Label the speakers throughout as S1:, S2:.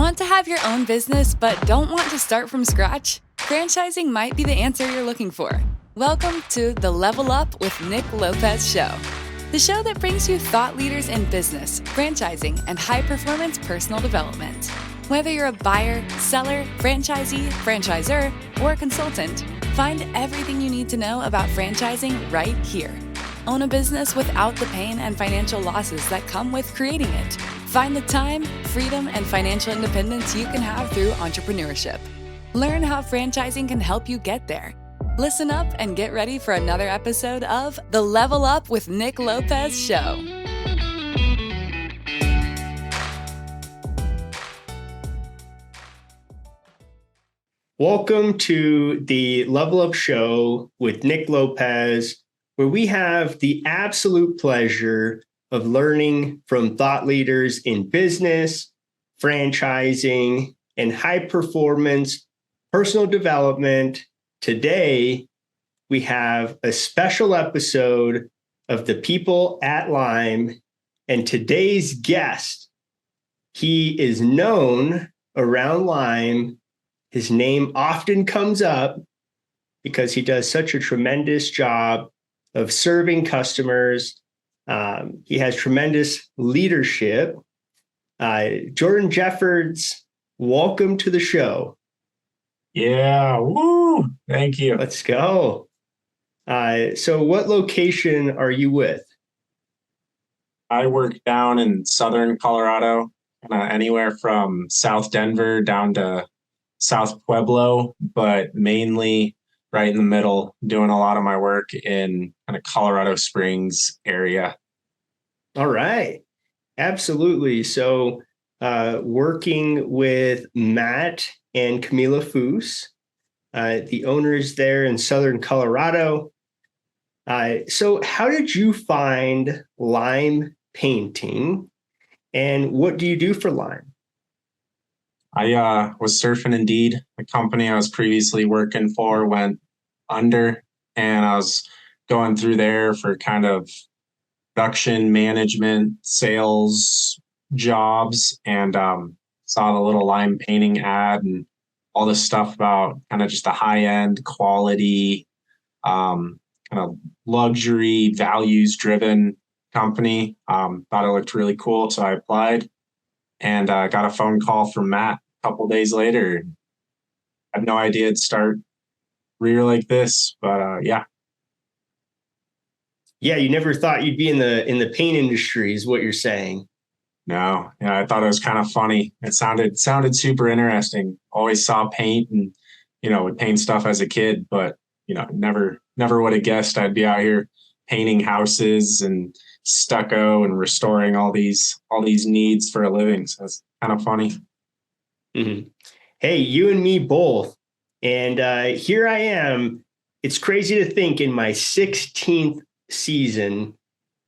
S1: Want to have your own business but don't want to start from scratch? Franchising might be the answer you're looking for. Welcome to the Level Up with Nick Lopez show. The show that brings you thought leaders in business, franchising, and high-performance personal development. Whether you're a buyer, seller, franchisee, franchisor, or a consultant, find everything you need to know about franchising right here. Own a business without the pain and financial losses that come with creating it. Find the time, freedom, and financial independence you can have through entrepreneurship. Learn how franchising can help you get there. Listen up and get ready for another episode of the Level Up with Nick Lopez show.
S2: Welcome to the Level Up show with Nick Lopez, where we have the absolute pleasure of learning from thought leaders in business, franchising, and high performance personal development. Today, we have a special episode of The People at Lime, and today's guest, he is known around Lime. His name often comes up because he does such a tremendous job of serving customers. He has tremendous leadership. Jordan Jeffords, welcome to the show.
S3: Yeah, woo! Thank you.
S2: Let's go. So what location are you with?
S3: I work down in southern Colorado, anywhere from South Denver down to South Pueblo, but mainly right in the middle, doing a lot of my work in kind of Colorado Springs area.
S2: All right. Absolutely. So working with Matt and Camila Foos, the owners there in Southern Colorado. So how did you find lime painting, and what do you do for lime?
S3: I was surfing Indeed. The company I was previously working for went under, and I was going through there for kind of production management, sales jobs, and saw the little lime painting ad and all this stuff about kind of just a high-end quality, kind of luxury, values-driven company. Thought it looked really cool, so I applied and got a phone call from Matt a couple days later. I had no idea it'd start career like this, but yeah.
S2: Yeah, you never thought you'd be in the paint industry, is what you're saying.
S3: No, yeah, I thought it was kind of funny. It sounded super interesting. Always saw paint and, would paint stuff as a kid, but, never would have guessed I'd be out here painting houses and stucco and restoring all these needs for a living. So it's kind of funny.
S2: Mm-hmm. Hey, you and me both. And here I am. It's crazy to think in my 16th season,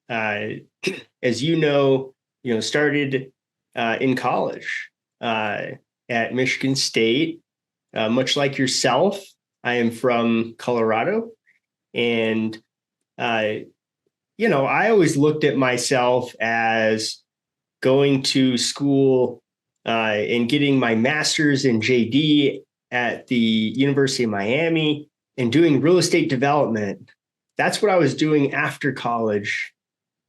S2: as started in college at Michigan State. Much like yourself, I am from Colorado. And, I always looked at myself as going to school and getting my master's in JD at the University of Miami and doing real estate development. That's what I was doing after college.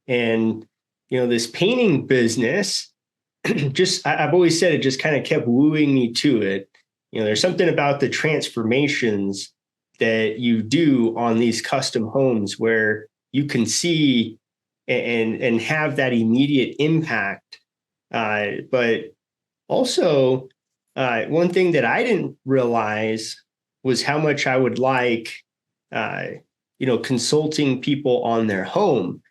S2: And, this painting business, I've always said it just kind of kept wooing me to it. There's something about the transformations that you do on these custom homes where you can see and have that immediate impact. But also, one thing that I didn't realize was how much I would like, consulting people on their home.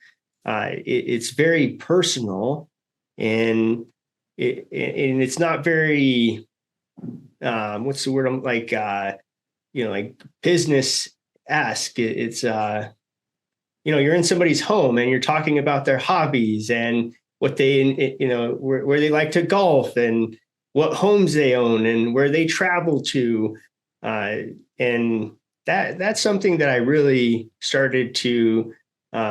S2: It's very personal, and it's not very, what's the word? I'm like, like business-esque. It's, you're in somebody's home and you're talking about their hobbies and what they, where they like to golf and what homes they own and where they travel to. And that's something that I really started to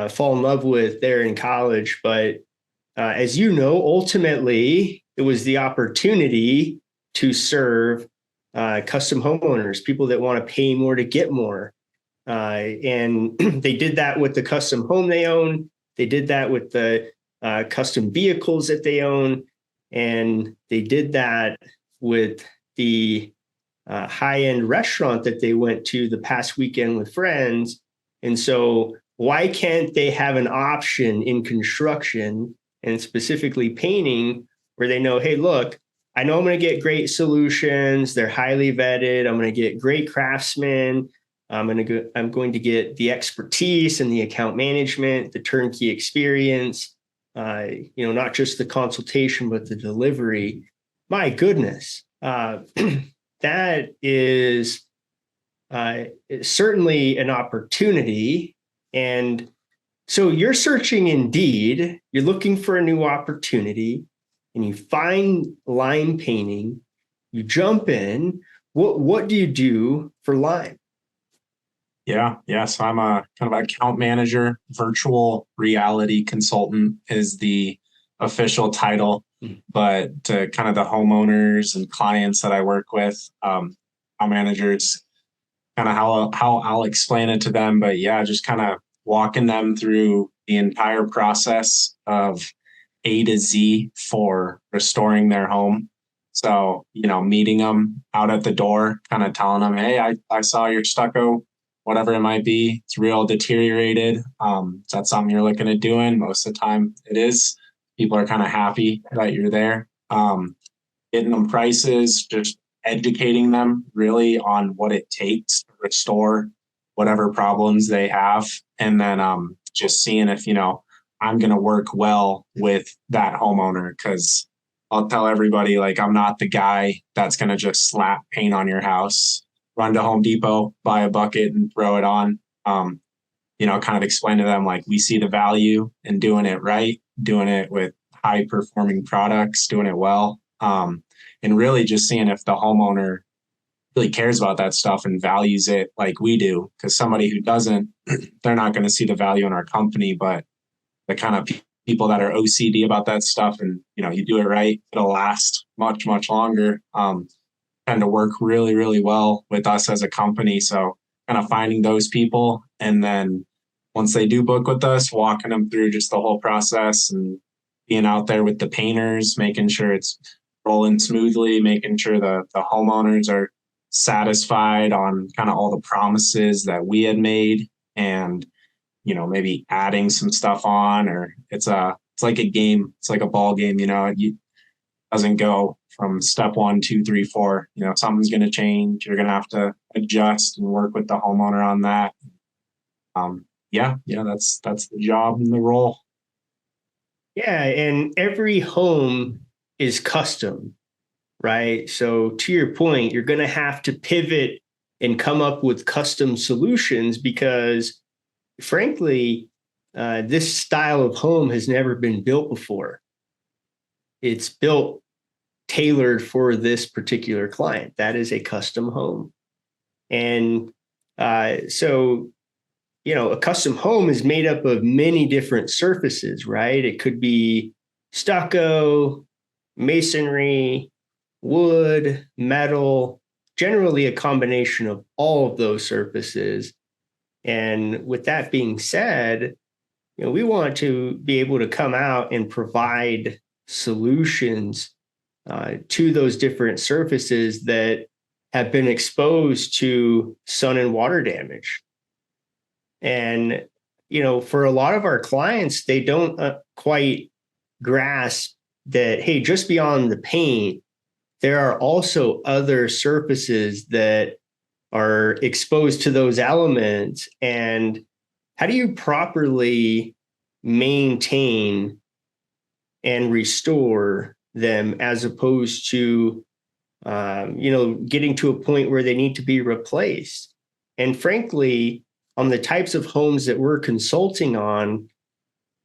S2: fall in love with there in college. But as you know, ultimately, it was the opportunity to serve custom homeowners, people that want to pay more to get more. And they did that with the custom home they own. They did that with the custom vehicles that they own. And they did that with the high-end restaurant that they went to the past weekend with friends. And so why can't they have an option in construction and specifically painting where they know, hey, look, I know I'm going to get great solutions. They're highly vetted. I'm going to get great craftsmen. I'm going to get the expertise and the account management, the turnkey experience, not just the consultation, but the delivery. My goodness, that is certainly an opportunity. And so you're searching Indeed, you're looking for a new opportunity, and you find line painting, you jump in. What do you do for line?
S3: Yeah. So I'm a kind of account manager, virtual reality consultant is the official title, but to kind of the homeowners and clients that I work with, account managers, kind of how I'll explain it to them. But yeah, just kind of walking them through the entire process of A to Z for restoring their home. So, meeting them out at the door, kind of telling them, hey, I saw your stucco, whatever it might be. It's real deteriorated. Is that something you're looking at doing? Most of the time it is. People are kind of happy that you're there. Getting them prices, just educating them really on what it takes to restore whatever problems they have. And then just seeing if, I'm going to work well with that homeowner, because I'll tell everybody, like, I'm not the guy that's going to just slap paint on your house, run to Home Depot, buy a bucket and throw it on. Kind of explain to them, like, we see the value in doing it right, doing it with high performing products, doing it well. And really just seeing if the homeowner really cares about that stuff and values it like we do. Because somebody who doesn't, they're not going to see the value in our company. But the kind of people that are OCD about that stuff and, you do it right, it'll last much, much longer, tend to work really, really well with us as a company. So kind of finding those people. And then once they do book with us, walking them through just the whole process and being out there with the painters, making sure it's rolling smoothly, making sure the homeowners are satisfied on kind of all the promises that we had made, and maybe adding some stuff on. Or it's like a game. It's like a ball game. It doesn't go from step 1, 2, 3, 4. Something's going to change. You're going to have to adjust and work with the homeowner on that. That's the job and the role.
S2: Yeah, and every home is custom, right? So to your point, you're going to have to pivot and come up with custom solutions because, frankly, this style of home has never been built before. It's built tailored for this particular client. That is a custom home. And so a custom home is made up of many different surfaces, right? It could be stucco, masonry, wood, metal, generally a combination of all of those surfaces. And with that being said, we want to be able to come out and provide solutions to those different surfaces that have been exposed to sun and water damage. And, for a lot of our clients, they don't quite grasp that, hey, just beyond the paint, there are also other surfaces that are exposed to those elements. And how do you properly maintain and restore them as opposed to, getting to a point where they need to be replaced? And frankly, on the types of homes that we're consulting on,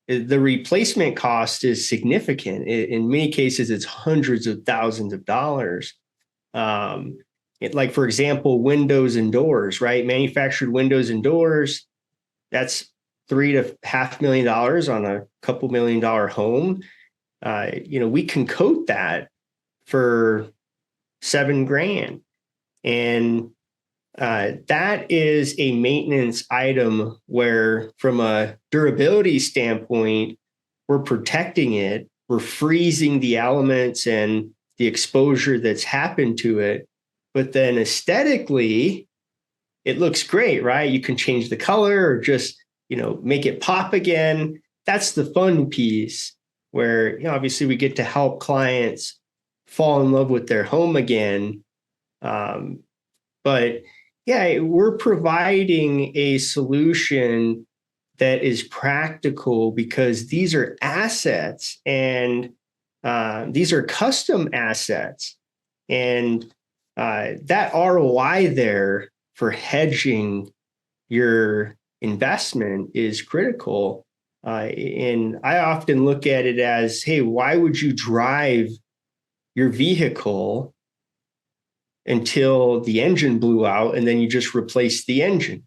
S2: the replacement cost is significant. In many cases, it's hundreds of thousands of dollars. Like, for example, windows and doors, right? Manufactured windows and doors, that's $3 to $500,000 on a couple $1 million home. We can coat that for $7,000. And that is a maintenance item where, from a durability standpoint, we're protecting it, we're freezing the elements and the exposure that's happened to it. But then aesthetically, it looks great, right? You can change the color or just, make it pop again. That's the fun piece where, obviously we get to help clients fall in love with their home again. But yeah, we're providing a solution that is practical because these are assets and these are custom assets. And that ROI there for hedging your investment is critical. And I often look at it as, hey, why would you drive your vehicle until the engine blew out and then you just replace the engine?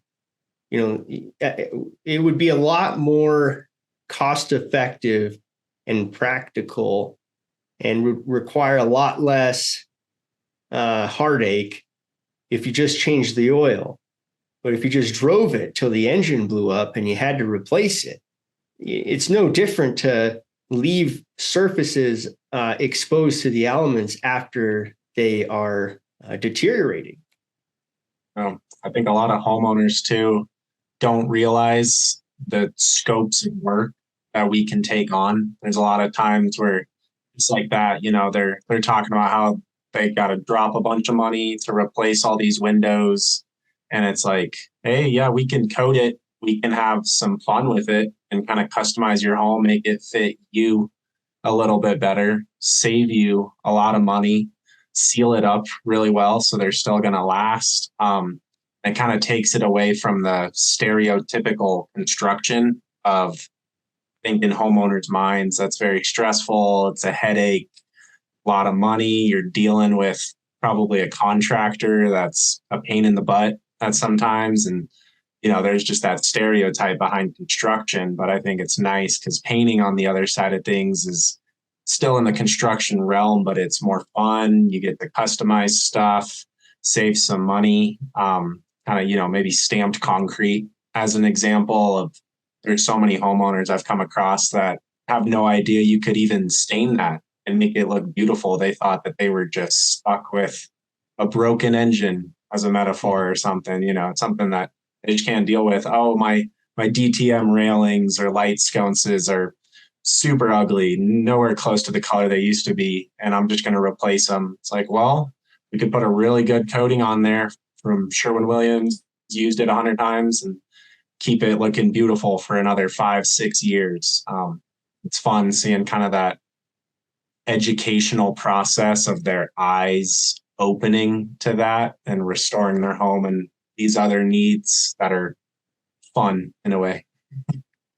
S2: It would be a lot more cost effective and practical and require a lot less heartache if you just changed the oil. But if you just drove it till the engine blew up and you had to replace it, it's no different to leave surfaces exposed to the elements after they are deteriorating.
S3: I think a lot of homeowners too don't realize the scopes of work that we can take on. There's a lot of times where it's like that, they're talking about how they got to drop a bunch of money to replace all these windows. And it's like, hey, yeah, we can code it. We can have some fun with it and kind of customize your home, make it fit you a little bit better, save you a lot of money, seal it up really well so they're still going to last. It kind of takes it away from the stereotypical construction of, I think, in homeowners' minds, that's very stressful. It's a headache, a lot of money. You're dealing with probably a contractor that's a pain in the butt at sometimes. And, there's just that stereotype behind construction. But I think it's nice because painting, on the other side of things, is still in the construction realm, but it's more fun. You get to customize stuff, save some money, maybe stamped concrete as an example of, there's so many homeowners I've come across that have no idea you could even stain that and make it look beautiful. They thought that they were just stuck with a broken engine as a metaphor or something. It's something that they just can't deal with. Oh, my DTM railings or light sconces are super ugly, nowhere close to the color they used to be, and I'm just going to replace them. It's like, well, we could put a really good coating on there from Sherwin-Williams, used it 100 times, and keep it looking beautiful for another 5-6 years. It's fun seeing kind of that educational process of their eyes opening to that and restoring their home and these other needs that are fun in a way.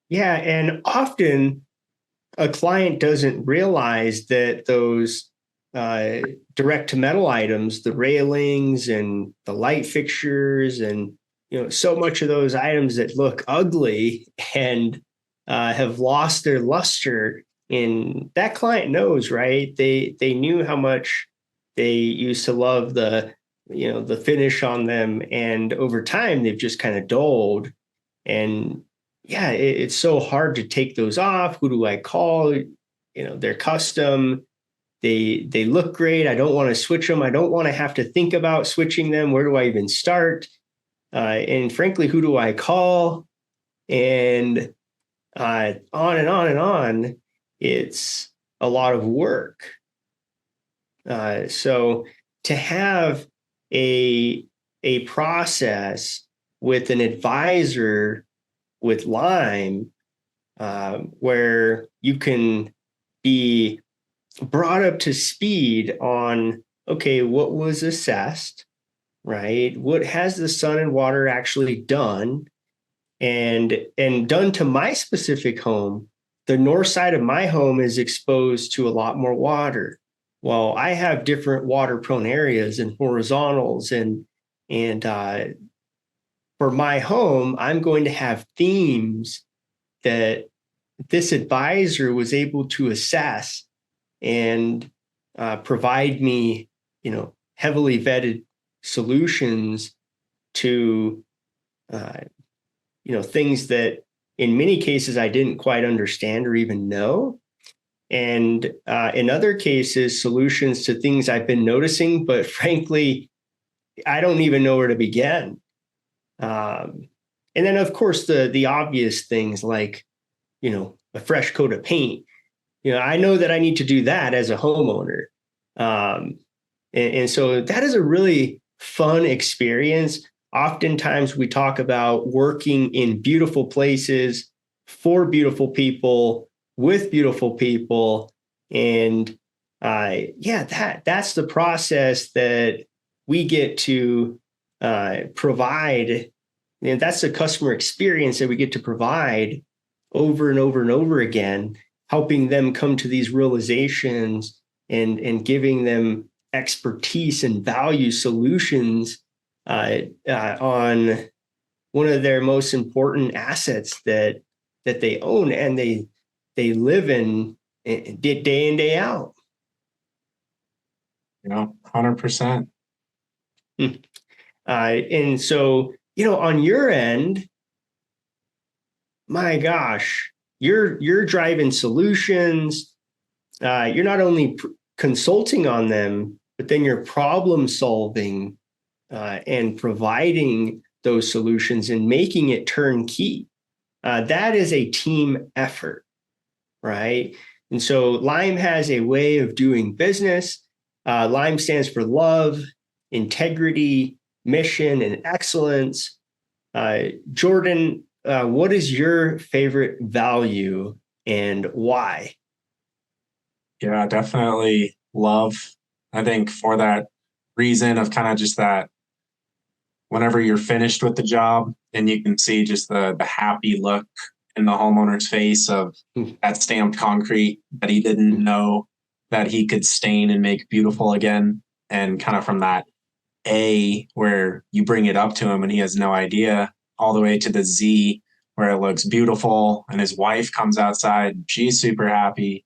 S2: Yeah. And often a client doesn't realize that those direct to metal items, the railings and the light fixtures, and so much of those items that look ugly and have lost their luster. And that client knows, right? They knew how much they used to love the finish on them, and over time they've just kind of dulled. And yeah, it's so hard to take those off. Who do I call? They're custom. They look great. I don't want to switch them. I don't want to have to think about switching them. Where do I even start? And frankly, who do I call? And on and on and on. It's a lot of work. So to have a process with an advisor with Lime, where you can be brought up to speed on, okay, what was assessed, right? What has the sun and water actually done? And done to my specific home. The north side of my home is exposed to a lot more water. Well, I have different water prone areas and horizontals, and for my home, I'm going to have themes that this advisor was able to assess and provide me, heavily vetted solutions to, things that in many cases I didn't quite understand or even know. And in other cases, solutions to things I've been noticing, but frankly, I don't even know where to begin. And then, of course, the obvious things like, a fresh coat of paint. I know that I need to do that as a homeowner. And so that is a really fun experience. Oftentimes we talk about working in beautiful places for beautiful people with beautiful people. And that's the process that we get to provide. And that's the customer experience that we get to provide over and over and over again, helping them come to these realizations and giving them expertise and value solutions on one of their most important assets that they own and they live in day in, day out.
S3: 100%.
S2: And so, on your end, my gosh, you're driving solutions. You're not only consulting on them, but then you're problem solving and providing those solutions and making it turnkey. That is a team effort, right? And so Lime has a way of doing business. Lime stands for love, integrity, mission, and excellence. Jordan, what is your favorite value and why?
S3: Yeah, definitely love. I think for that reason of kind of just that whenever you're finished with the job and you can see just the happy look in the homeowner's face of that stamped concrete that he didn't know that he could stain and make beautiful again. And kind of from that A where you bring it up to him and he has no idea, all the way to the Z where it looks beautiful and his wife comes outside. She's super happy.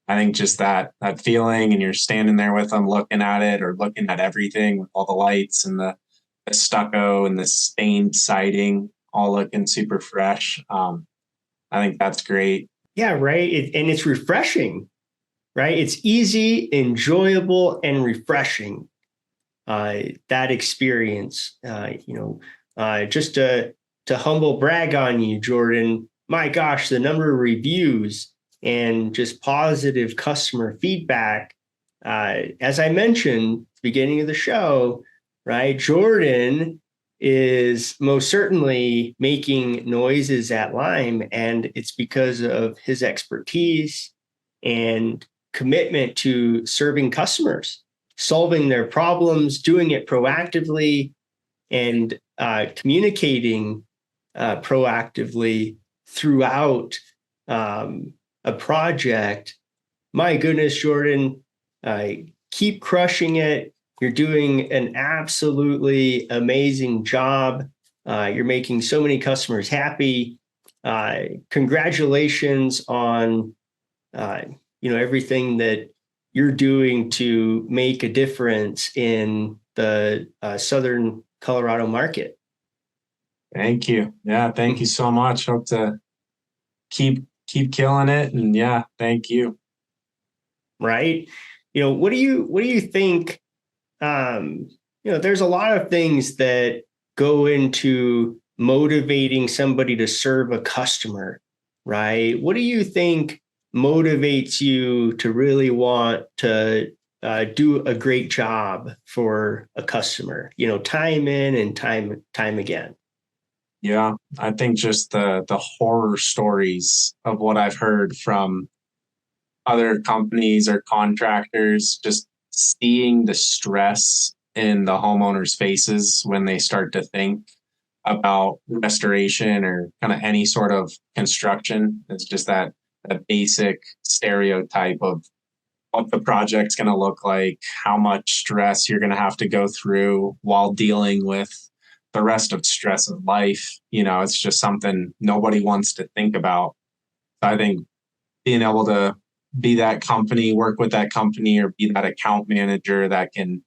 S3: I think just that feeling and you're standing there with them looking at it or looking at everything with all the lights and the stucco and the stained siding all looking super fresh. I think that's great.
S2: Yeah, right. And it's refreshing, right? It's easy, enjoyable, and refreshing. That experience, just to humble brag on you, Jordan, my gosh, the number of reviews and just positive customer feedback. As I mentioned at the beginning of the show, right? Jordan is most certainly making noises at Lime, and it's because of his expertise and commitment to serving customers, solving their problems, doing it proactively, and communicating proactively throughout a project. My goodness, Jordan, keep crushing it. You're doing an absolutely amazing job. You're making so many customers happy. Congratulations on everything that you're doing to make a difference in the Southern Colorado market.
S3: Thank you. Yeah, thank you so much. Hope to keep killing it. And yeah, thank you.
S2: Right. What do you think? There's a lot of things that go into motivating somebody to serve a customer, right? What do you think motivates you to really want to do a great job for a customer, time in and time again?
S3: Yeah, I think just the horror stories of what I've heard from other companies or contractors, just seeing the stress in the homeowners' faces when they start to think about restoration or kind of any sort of construction. It's just that basic stereotype of what the project's going to look like, how much stress you're going to have to go through while dealing with the rest of stress of life. It's just something nobody wants to think about. I think being able to be that company, work with that company, or be that account manager that can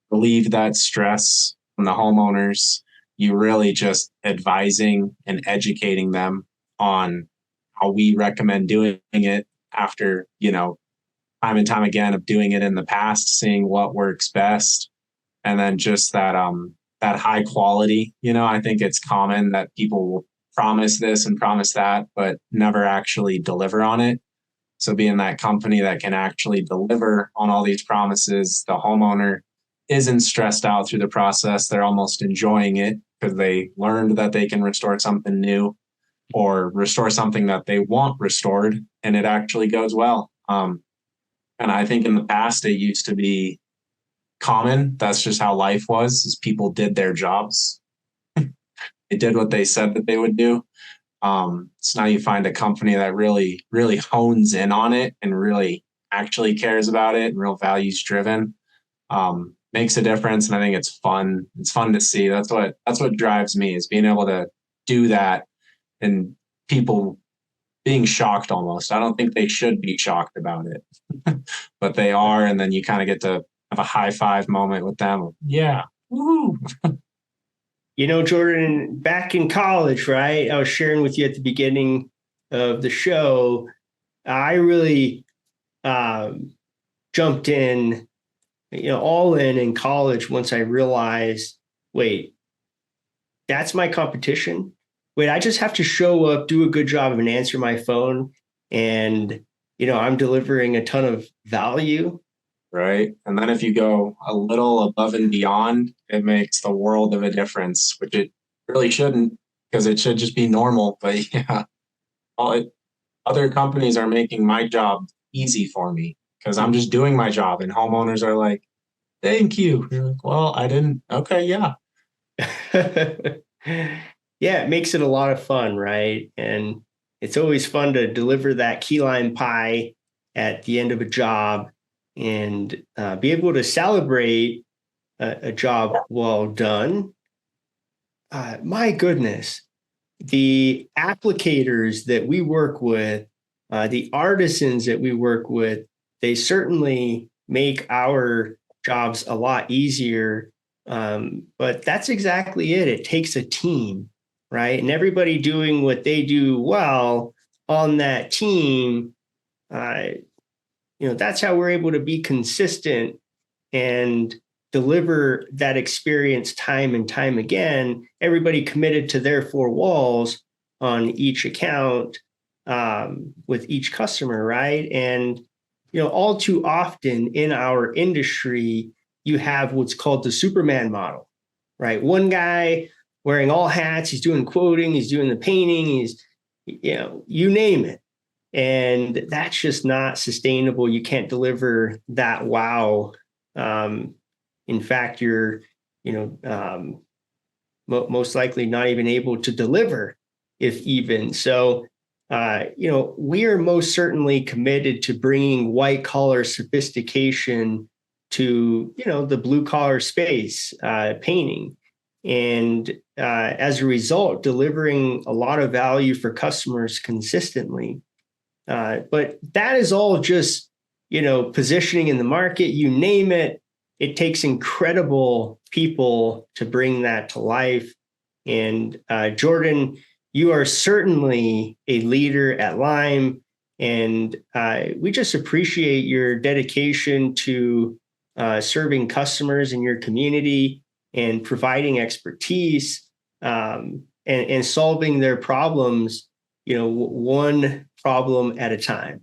S3: relieve that stress from the homeowners. You really just advising and educating them on how we recommend doing it after, time and time again of doing it in the past, seeing what works best. And then just that high quality, I think it's common that people will promise this and promise that, but never actually deliver on it. So being that company that can actually deliver on all these promises, the homeowner isn't stressed out through the process. They're almost enjoying it because they learned that they can restore something new or restore something that they want restored, and it actually goes well. And I think in the past, it used to be common. That's just how life was, is people did their jobs. They did what they said that they would do. So now you find a company that really, really hones in on it and really actually cares about it and real values driven. Makes a difference. And I think it's fun. It's fun to see. That's what drives me, is being able to do that and people being shocked almost. I don't think they should be shocked about it, but they are. And then you kind of get to have a high five moment with them. Yeah. Woo.
S2: Jordan, back in college, right? I was sharing with you at the beginning of the show, I really jumped in, all in college once I realized, wait, that's my competition. Wait, I just have to show up, do a good job, and answer my phone. And, I'm delivering a ton of value.
S3: Right. And then if you go a little above and beyond, it makes the world of a difference, which it really shouldn't, because it should just be normal. But yeah, other companies are making my job easy for me because I'm just doing my job. And homeowners are like, thank you. You're like, well, I didn't. Okay. Yeah.
S2: Yeah. It makes it a lot of fun. Right. And it's always fun to deliver that key lime pie at the end of a job and be able to celebrate a job well done. My goodness, the applicators that we work with, the artisans that we work with, they certainly make our jobs a lot easier. But that's exactly it. It takes a team, right? And everybody doing what they do well on that team, that's how we're able to be consistent and deliver that experience time and time again. Everybody committed to their four walls on each account with each customer, right? And, all too often in our industry, you have what's called the Superman model, right? One guy wearing all hats, he's doing quoting, he's doing the painting, he's, you name it. And that's just not sustainable. You can't deliver that wow. In fact, you're, most likely not even able to deliver, if even. So, we are most certainly committed to bringing white collar sophistication to, the blue collar space, painting. And as a result, delivering a lot of value for customers consistently. But that is all just, positioning in the market, you name it. It takes incredible people to bring that to life. And Jordan, you are certainly a leader at Lime. And we just appreciate your dedication to serving customers in your community and providing expertise and solving their problems, one problem at a time.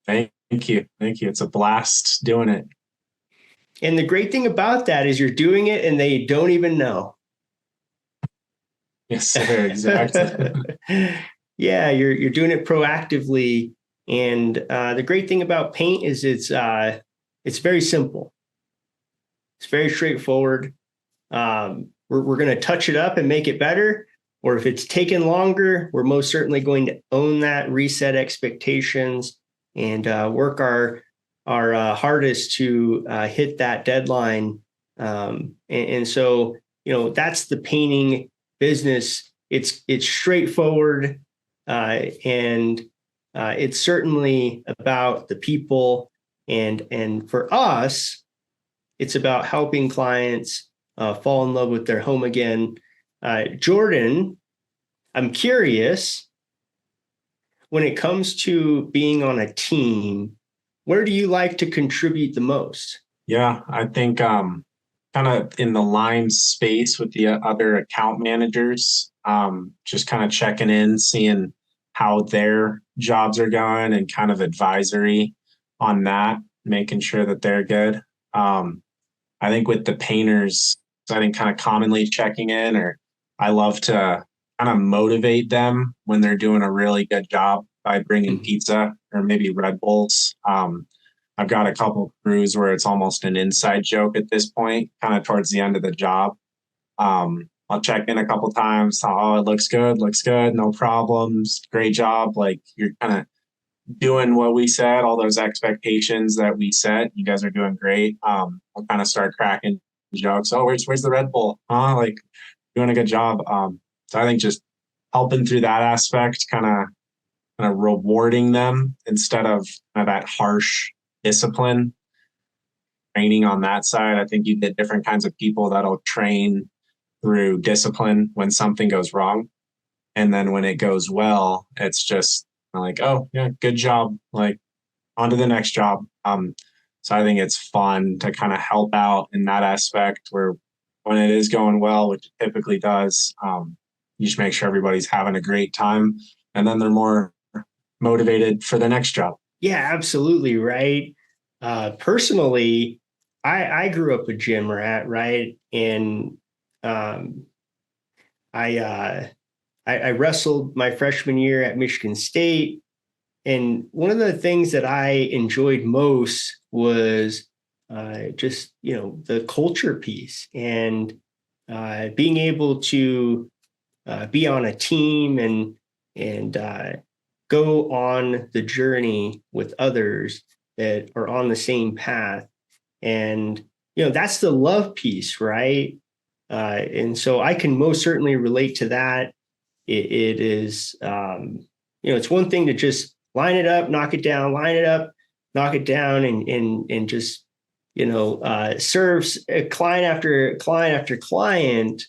S3: Thank you. Thank you. It's a blast doing it.
S2: And the great thing about that is you're doing it and they don't even know.
S3: Yes, sir. Exactly.
S2: Yeah, you're doing it proactively. And the great thing about paint is it's very simple. It's very straightforward. We're going to touch it up and make it better. Or if it's taken longer, we're most certainly going to own that, reset expectations, and work our hardest to hit that deadline. And so, that's the painting business. It's straightforward, and It's certainly about the people, and for us, it's about helping clients fall in love with their home again. Jordan, I'm curious, when it comes to being on a team, where do you like to contribute the most?
S3: Yeah, I think kind of in the line space with the other account managers, just kind of checking in, seeing how their jobs are going and kind of advisory on that, making sure that they're good. I think with the painters, I think kind of commonly checking in, or I love to kind of motivate them when they're doing a really good job by bringing pizza or maybe Red Bulls. I've got a couple crews where it's almost an inside joke at this point, kind of towards the end of the job. I'll check in a couple times. Oh, it looks good, no problems, great job. Like you're kind of doing what we said, all those expectations that we set. You guys are doing great. I'll kind of start cracking jokes. Oh, where's the Red Bull? Huh? Like doing a good job. So I think just helping through that aspect, kind of rewarding them instead of that harsh discipline training on that side. I think you get different kinds of people that'll train through discipline when something goes wrong. And then when it goes well, it's just like, oh yeah, good job. Like on to the next job. So I think it's fun to kind of help out in that aspect where when it is going well, which it typically does, you just make sure everybody's having a great time and then they're more motivated for the next job.
S2: Yeah, absolutely. Right. Personally, I grew up a gym rat, right? And I wrestled my freshman year at Michigan State. And one of the things that I enjoyed most was just, the culture piece and being able to be on a team and go on the journey with others that are on the same path. And, that's the love piece, right? And so I can most certainly relate to that. It is, it's one thing to just line it up, knock it down, line it up, knock it down, and just, serves a client after client after client.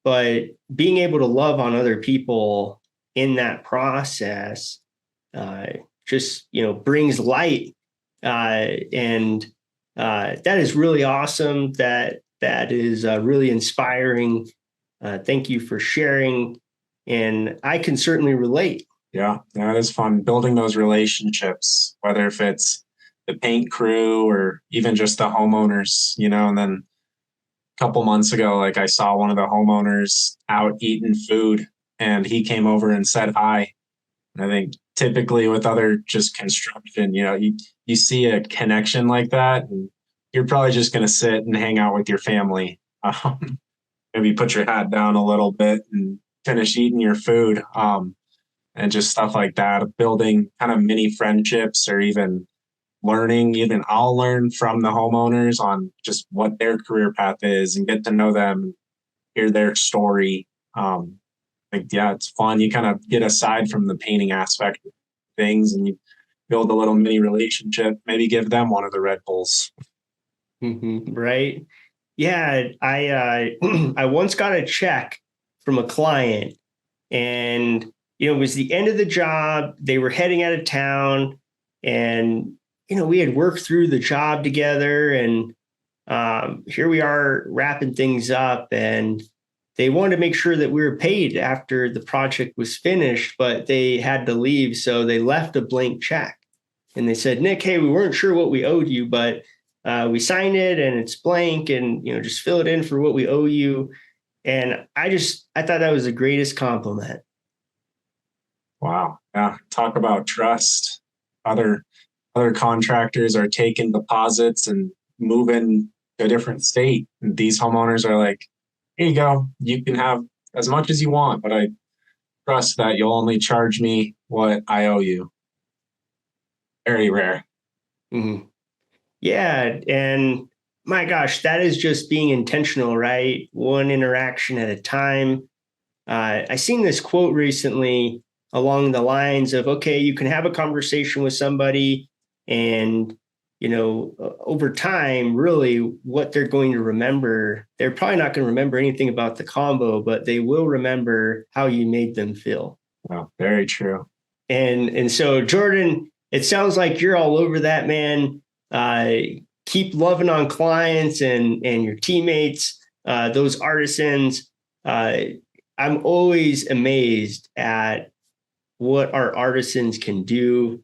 S2: But being able to love on other people in that process just, brings light. And that is really awesome. That is really inspiring. Thank you for sharing. And I can certainly relate.
S3: Yeah, it is fun building those relationships, whether if it's the paint crew or even just the homeowners, and then a couple months ago, like I saw one of the homeowners out eating food and he came over and said hi. And I think typically with other just construction, you see a connection like that and you're probably just going to sit and hang out with your family. Maybe put your hat down a little bit and finish eating your food. And just stuff like that, building kind of mini friendships or even learning. Even I'll learn from the homeowners on just what their career path is and get to know them, hear their story. It's fun. You kind of get aside from the painting aspect of things and you build a little mini relationship, maybe give them one of the Red Bulls.
S2: Mm-hmm, right. Yeah. I once got a check from a client and it was the end of the job. They were heading out of town and, we had worked through the job together and here we are wrapping things up and they wanted to make sure that we were paid after the project was finished, but they had to leave. So they left a blank check and they said, Nick, hey, we weren't sure what we owed you, but we signed it and it's blank and, just fill it in for what we owe you. And I thought that was the greatest compliment.
S3: Wow. Yeah. Talk about trust. Other contractors are taking deposits and moving to a different state. And these homeowners are like, here you go. You can have as much as you want, but I trust that you'll only charge me what I owe you. Very rare.
S2: Mm-hmm. Yeah. And my gosh, that is just being intentional, right? One interaction at a time. I seen this quote recently along the lines of, okay, you can have a conversation with somebody and, over time, really what they're going to remember, they're probably not going to remember anything about the combo, but they will remember how you made them feel.
S3: Wow, very true.
S2: And so, Jordan, it sounds like you're all over that, man. Keep loving on clients and your teammates, those artisans. I'm always amazed at what our artisans can do.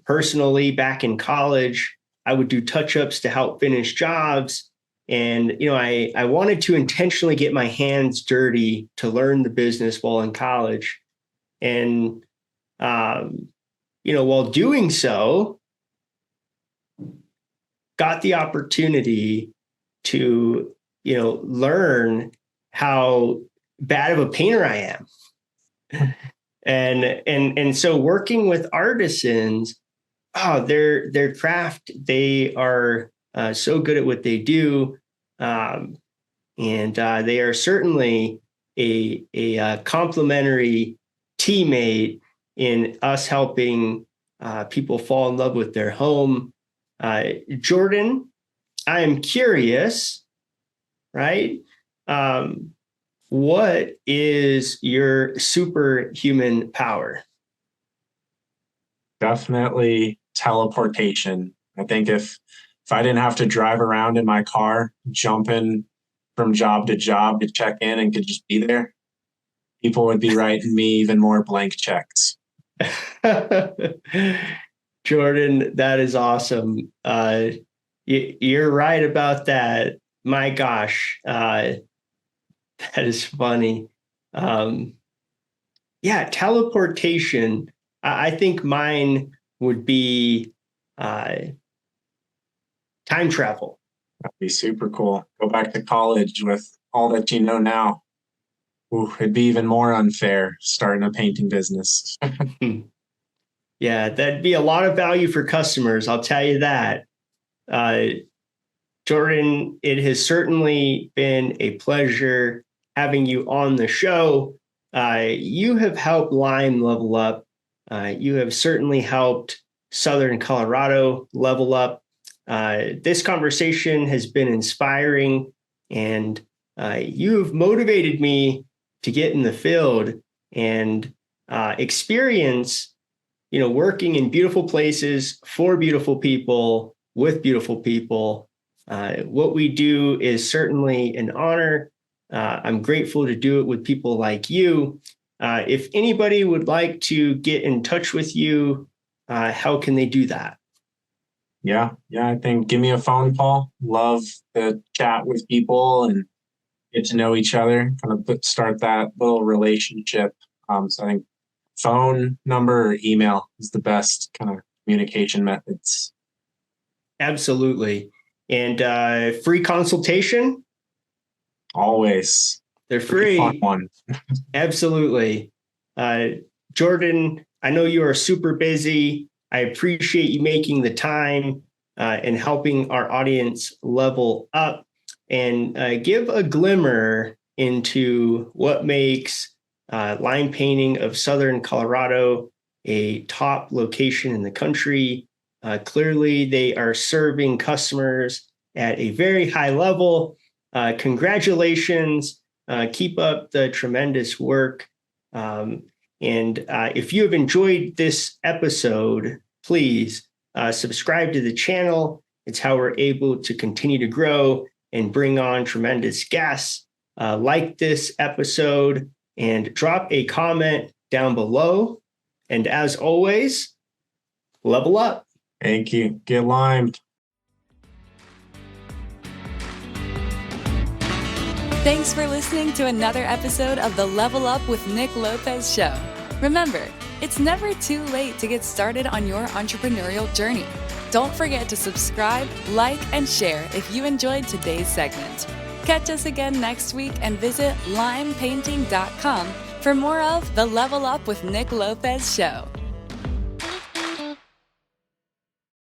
S2: Personally, back in college, I would do touch-ups to help finish jobs. And, I wanted to intentionally get my hands dirty to learn the business while in college. And, while doing so, got the opportunity to, learn how bad of a painter I am. And so working with artisans, their craft, they are so good at what they do. And they are certainly a complementary teammate in us helping people fall in love with their home. Jordan, I am curious, right? What is your superhuman power?
S3: Definitely teleportation. I think if I didn't have to drive around in my car, jumping from job to job to check in and could just be there, people would be writing me even more blank checks.
S2: Jordan, that is awesome. You're right about that. My gosh, that is funny. Teleportation. I think mine would be time travel.
S3: That'd be super cool. Go back to college with all that you know now. Ooh, it'd be even more unfair starting a painting business.
S2: Yeah, that'd be a lot of value for customers. I'll tell you that. Jordan, it has certainly been a pleasure having you on the show. You have helped Lyme level up. You have certainly helped Southern Colorado level up. This conversation has been inspiring, and you have motivated me to get in the field and experience, working in beautiful places for beautiful people with beautiful people. What we do is certainly an honor. I'm grateful to do it with people like you. If anybody would like to get in touch with you, how can they do that?
S3: Yeah, I think give me a phone call. Love to chat with people and get to know each other, kind of start that little relationship. So I think phone number or email is the best kind of communication methods.
S2: Absolutely. And free consultation?
S3: Always.
S2: They're free.
S3: Fun one.
S2: Absolutely. Jordan, I know you are super busy. I appreciate you making the time and helping our audience level up and give a glimmer into what makes line painting of Southern Colorado a top location in the country. Clearly, they are serving customers at a very high level. Congratulations. Keep up the tremendous work. And if you have enjoyed this episode, please subscribe to the channel. It's how we're able to continue to grow and bring on tremendous guests. Like this episode and drop a comment down below. And as always, level up.
S3: Thank you. Get limed.
S1: Thanks for listening to another episode of the Level Up with Nick Lopez show. Remember, it's never too late to get started on your entrepreneurial journey. Don't forget to subscribe, like, and share if you enjoyed today's segment. Catch us again next week and visit limepainting.com for more of the Level Up with Nick Lopez show.